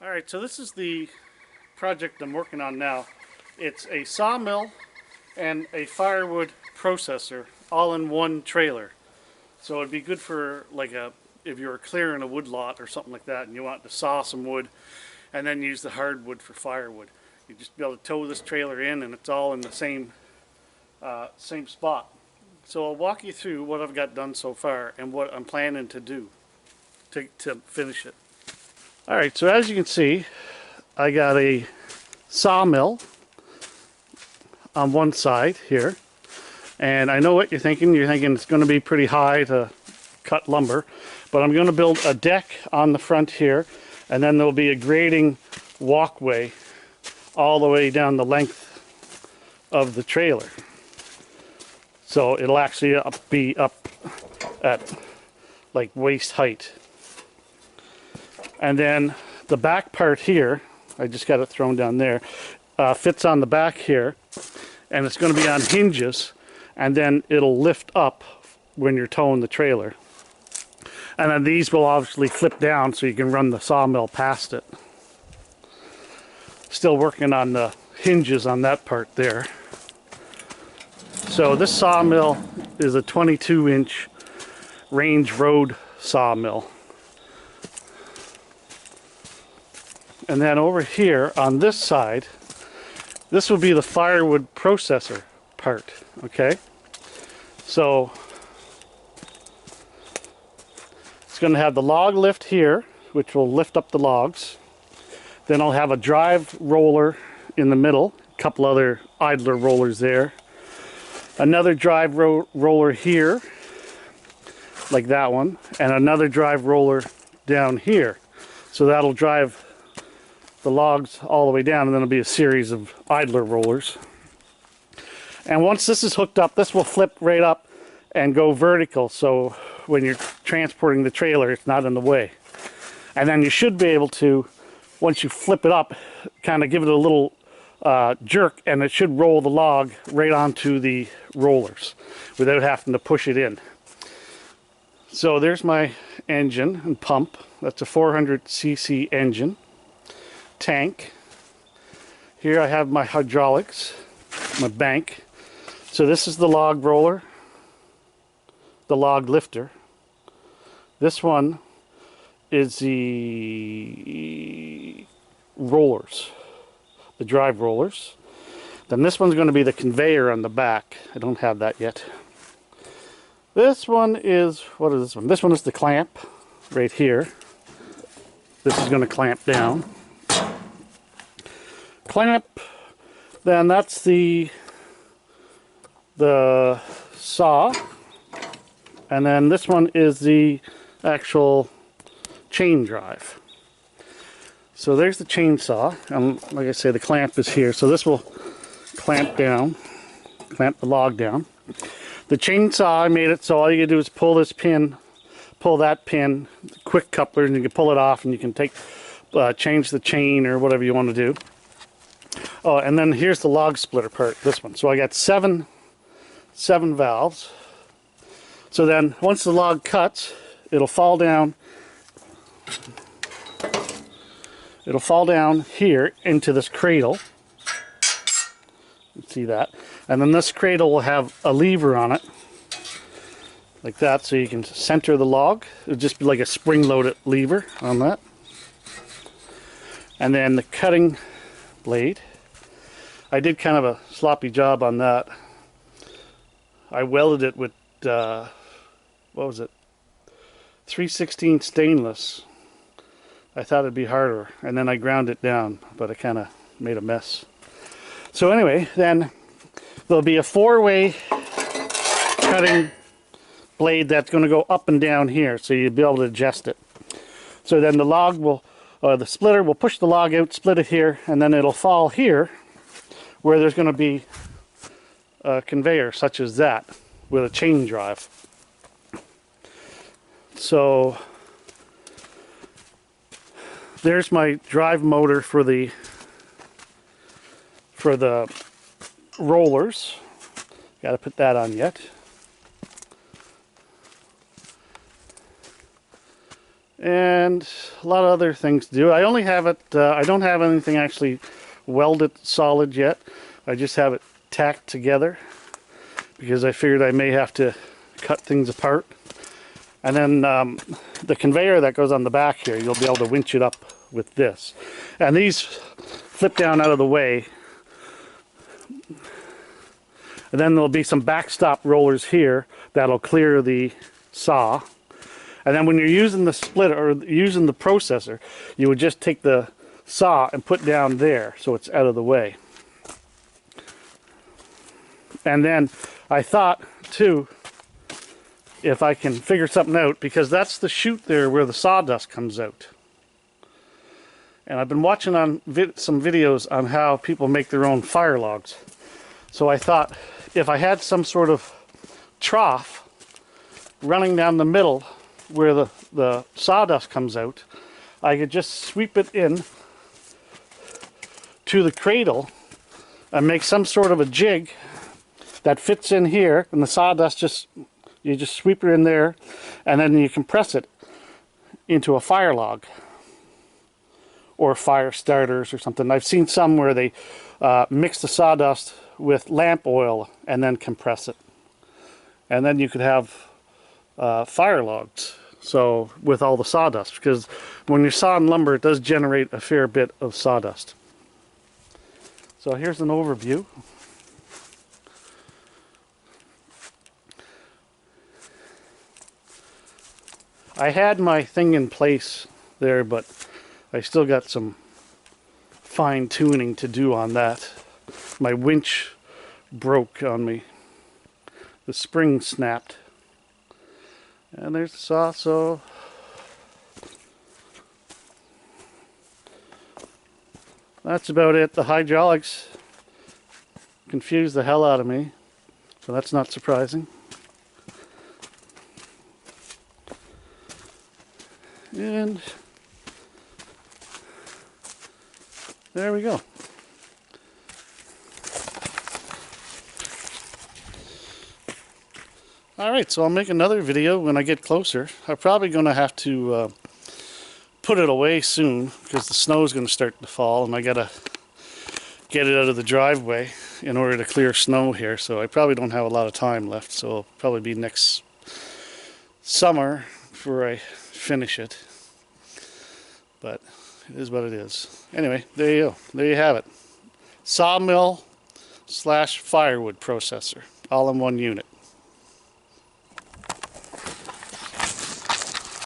Alright, so this is the project I'm working on now. It's a sawmill and a firewood processor all in one trailer. So it'd be good for if you were clearing a wood lot or something like that and you want to saw some wood and then use the hardwood for firewood. You just be able to tow this trailer in and it's all in the same spot. So I'll walk you through what I've got done so far and what I'm planning to do to finish it. Alright, so as you can see, I got a sawmill on one side here. And I know what you're thinking. You're thinking it's going to be pretty high to cut lumber. But I'm going to build a deck on the front here. And then there'll be a grading walkway all the way down the length of the trailer. So it'll actually be up at like waist height. And then the back part here, I just got it thrown down there, fits on the back here, and it's going to be on hinges, and then it'll lift up when you're towing the trailer. And then these will obviously flip down so you can run the sawmill past it. Still working on the hinges on that part there. So this sawmill is a 22-inch range road sawmill. And then over here on this side, this will be the firewood processor part, okay? So it's going to have the log lift here, which will lift up the logs. Then I'll have a drive roller in the middle, a couple other idler rollers there. Another drive roller here, like that one, and another drive roller down here. So that'll drive the logs all the way down, and then there'll be a series of idler rollers. And once this is hooked up, this will flip right up and go vertical, so when you're transporting the trailer, it's not in the way. And then you should be able to, once you flip it up, kind of give it a little jerk, and it should roll the log right onto the rollers without having to push it in. So there's my engine and pump. That's a 400cc engine. Tank. Here I have my hydraulics, my bank. So this is the log roller, the log lifter. This one is the rollers, the drive rollers. Then this one's going to be the conveyor on the back. I don't have that yet. This one is, what is this one? This one is the clamp right here. This is going to clamp down. Clamp, then that's the saw, and then this one is the actual chain drive. So there's the chainsaw, and like I say, the clamp is here, so this will clamp down, clamp the log down. The chainsaw, I made it so all you do is pull this pin, pull that pin, quick coupler, and you can pull it off, and you can change the chain or whatever you want to do. Oh, and then here's the log splitter part, this one. So I got seven valves. So then once the log cuts, it'll fall down. It'll fall down here into this cradle. You can see that. And then this cradle will have a lever on it, like that, so you can center the log. It'll just be like a spring-loaded lever on that. And then the cutting blade. I did kind of a sloppy job on that. I welded it with, what was it? 316 stainless. I thought it'd be harder, and then I ground it down, but I kind of made a mess. So anyway, then there'll be a four-way cutting blade that's going to go up and down here, so you'll be able to adjust it. So then the log will, the splitter will push the log out, split it here, and then it'll fall here where there's going to be a conveyor such as that with a chain drive. So there's my drive motor for the rollers. Got to put that on yet. and a lot of other things to do. I only have it, I don't have anything actually welded solid yet. I just have it tacked together because I figured I may have to cut things apart. And then the conveyor that goes on the back here, you'll be able to winch it up with this. And these flip down out of the way. And then there'll be some backstop rollers here that'll clear the saw. And then when you're using the splitter or using the processor, you would just take the saw and put down there so it's out of the way. And then I thought too, if I can figure something out, because that's the chute there where the sawdust comes out. And I've been watching on some videos on how people make their own fire logs. So I thought if I had some sort of trough running down the middle where the sawdust comes out, I could just sweep it in to the cradle and make some sort of a jig that fits in here, and the sawdust you just sweep it in there, and then you compress it into a fire log or fire starters or something. I've seen some where they mix the sawdust with lamp oil and then compress it, and then you could have fire logs. So with all the sawdust, because when you're sawing lumber, it does generate a fair bit of sawdust. So here's an overview. I had my thing in place there, but I still got some fine tuning to do on that. My winch broke on me. The spring snapped. And there's the saw, so that's about it. The hydraulics confused the hell out of me, so that's not surprising. And there we go. Alright, so I'll make another video when I get closer. I'm probably going to have to put it away soon because the snow is going to start to fall and I got to get it out of the driveway in order to clear snow here. So I probably don't have a lot of time left, so it'll probably be next summer before I finish it. But it is what it is. Anyway, there you go. There you have it. Sawmill / firewood processor, all in one unit.